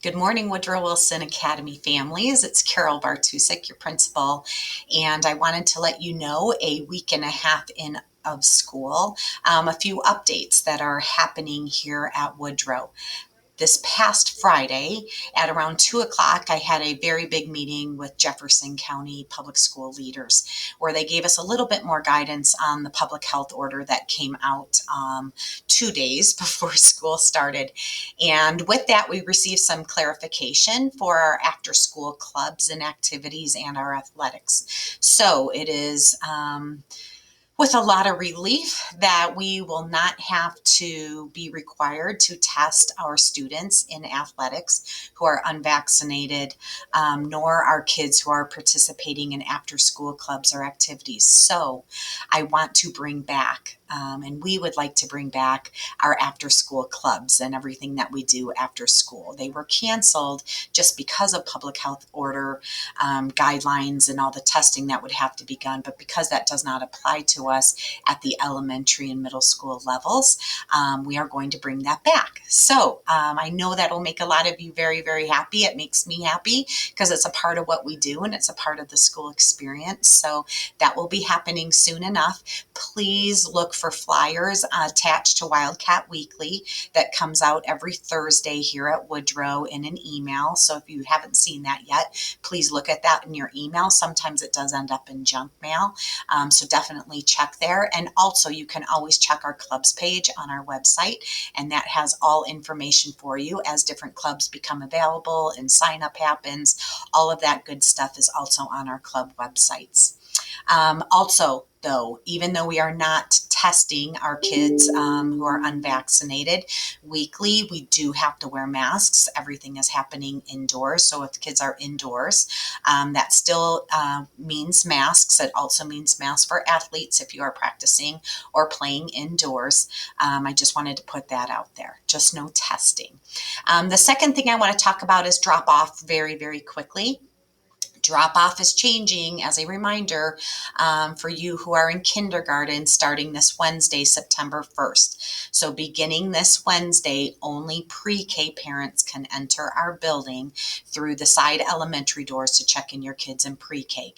Good morning, Woodrow Wilson Academy families. It's Carol Bartusek, your principal, and I wanted to let you know a week and a half in of school, a few updates that are happening here at Woodrow. This past Friday at around 2 o'clock, I had a very big meeting with Jefferson County public school leaders where they gave us a little bit more guidance on the public health order that came out 2 days before school started. And with that, we received some clarification for our after school clubs and activities and our athletics. So it is with a lot of relief that we will not have to be required to test our students in athletics who are unvaccinated, nor our kids who are participating in after school clubs or activities. So I want to bring back, and we would like to bring back our after school clubs and everything that we do after school. They were canceled just because of public health order guidelines and all the testing that would have to be done, but because that does not apply to us at the elementary and middle school levels, we are going to bring that back. So I know that'll make a lot of you very, very happy. It makes me happy because it's a part of what we do and it's a part of the school experience. So that will be happening soon enough. Please look for flyers attached to Wildcat Weekly that comes out every Thursday here at Woodrow in an email. So if you haven't seen that yet, please look at that in your email. Sometimes it does end up in junk mail. So definitely check there. And also you can always check our clubs page on our website, and that has all information for you as different clubs become available and sign up happens. All of that good stuff is also on our club websites. Also, though, even though we are not testing our kids who are unvaccinated weekly, we do have to wear masks. Everything is happening indoors. So if kids are indoors, that still means masks. It also means masks for athletes if you are practicing or playing indoors. I just wanted to put that out there. Just no testing. The second thing I want to talk about is drop off very, very quickly. Drop off is changing as a reminder for you who are in kindergarten starting this Wednesday, September 1st. So beginning this Wednesday, only pre-K parents can enter our building through the side elementary doors to check in your kids in pre-K.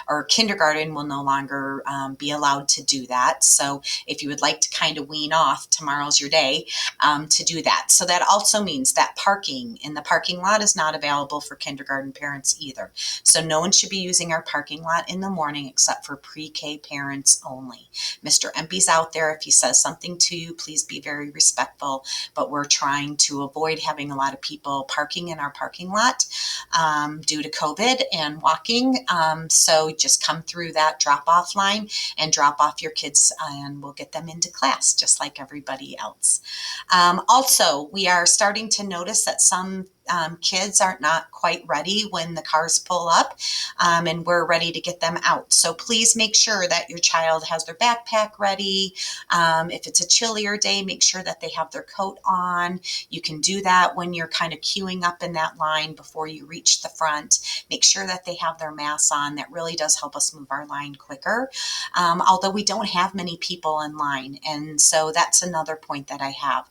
Or kindergarten will no longer be allowed to do that. So if you would like to kind of wean off, tomorrow's your day to do that. So that also means that parking in the parking lot is not available for kindergarten parents either. So no one should be using our parking lot in the morning except for pre-K parents only. Mr. Empey's out there. If he says something to you, please be very respectful, but we're trying to avoid having a lot of people parking in our parking lot due to COVID and walking. So just come through that drop-off line and drop off your kids and we'll get them into class just like everybody else. Also, we are starting to notice that some kids are not quite ready when the cars pull up and we're ready to get them out. So please make sure that your child has their backpack ready. If it's a chillier day, make sure that they have their coat on. You can do that when you're kind of queuing up in that line before you reach the front. Make sure that they have their masks on. That really does help us move our line quicker, although we don't have many people in line. And so that's another point that I have.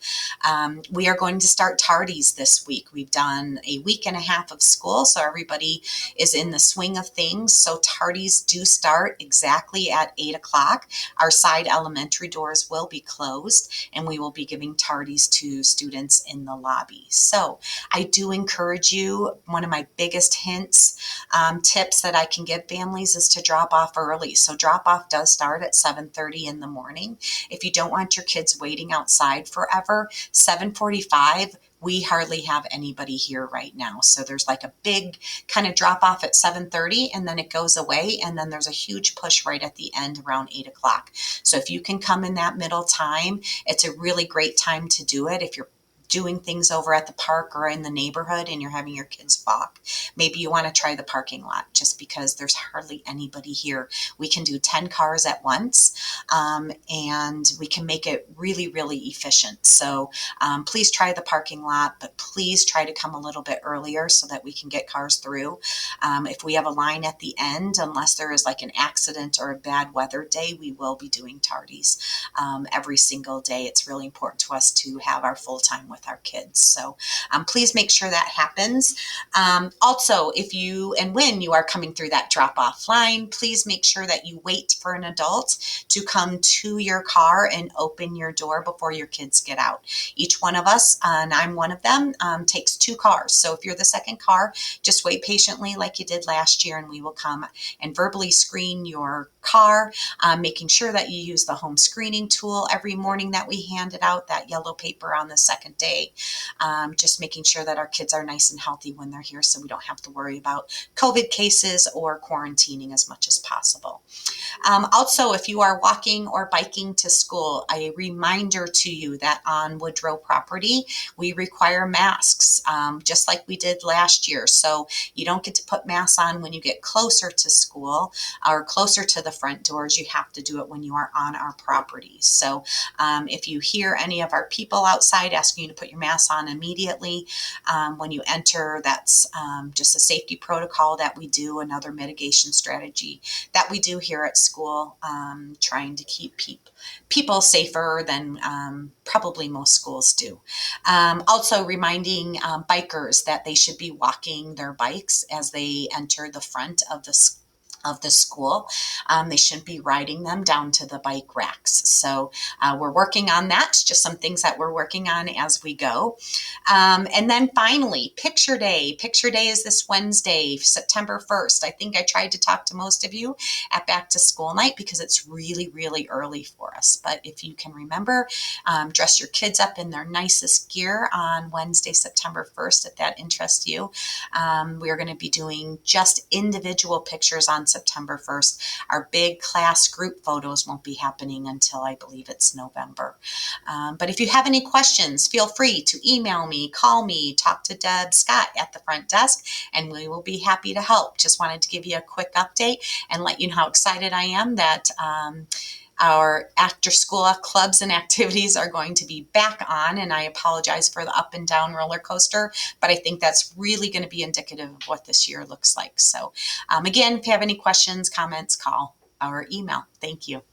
We are going to start tardies this week. We've done a week and a half of school, so everybody is in the swing of things. So tardies do start exactly at 8 o'clock. Our side elementary doors will be closed, and we will be giving tardies to students in the lobby. So I do encourage you, one of my biggest tips that I can give families is to drop off early. So drop off does start at 7:30 in the morning. If you don't want your kids waiting outside forever, 7:45, we hardly have anybody here right now. So there's like a big kind of drop off at 7:30 and then it goes away. And then there's a huge push right at the end around 8 o'clock. So if you can come in that middle time, it's a really great time to do it. If you're doing things over at the park or in the neighborhood and you're having your kids walk, maybe you want to try the parking lot just because there's hardly anybody here. We can do 10 cars at once and we can make it really, really efficient. So please try the parking lot, but please try to come a little bit earlier so that we can get cars through. If we have a line at the end, unless there is like an accident or a bad weather day, we will be doing tardies every single day. It's really important to us to have our full time with with our kids. So please make sure that happens. Also, if you and when you are coming through that drop-off line, please make sure that you wait for an adult to come to your car and open your door before your kids get out. Each one of us, and I'm one of them, takes 2 cars. So if you're the second car, just wait patiently like you did last year, and we will come and verbally screen your car, making sure that you use the home screening tool every morning that we handed out, that yellow paper on the second day, just making sure that our kids are nice and healthy when they're here so we don't have to worry about COVID cases or quarantining as much as possible. Also, if you are walking or biking to school, a reminder to you that on Woodrow property, we require masks, just like we did last year. So you don't get to put masks on when you get closer to school or closer to the front doors. You have to do it when you are on our property. So if you hear any of our people outside asking you to put your mask on immediately when you enter, that's just a safety protocol that we do, another mitigation strategy that we do here at school, trying to keep people safer than probably most schools do. Also reminding bikers that they should be walking their bikes as they enter the front of the school. They shouldn't be riding them down to the bike racks. So we're working on that, just some things that we're working on as we go. And then finally, Picture Day. Picture Day is this Wednesday, September 1st. I think I tried to talk to most of you at Back to School Night because it's really, really early for us. But if you can remember, dress your kids up in their nicest gear on Wednesday, September 1st, if that interests you. We're going to be doing just individual pictures on September 1st. Our big class group photos won't be happening until I believe it's November. But if you have any questions, feel free to email me, call me, talk to Deb Scott at the front desk, and we will be happy to help. Just wanted to give you a quick update and let you know how excited I am that our after school clubs and activities are going to be back on, and I apologize for the up and down roller coaster, but I think that's really going to be indicative of what this year looks like. So again, if you have any questions, comments, call or email. Thank you.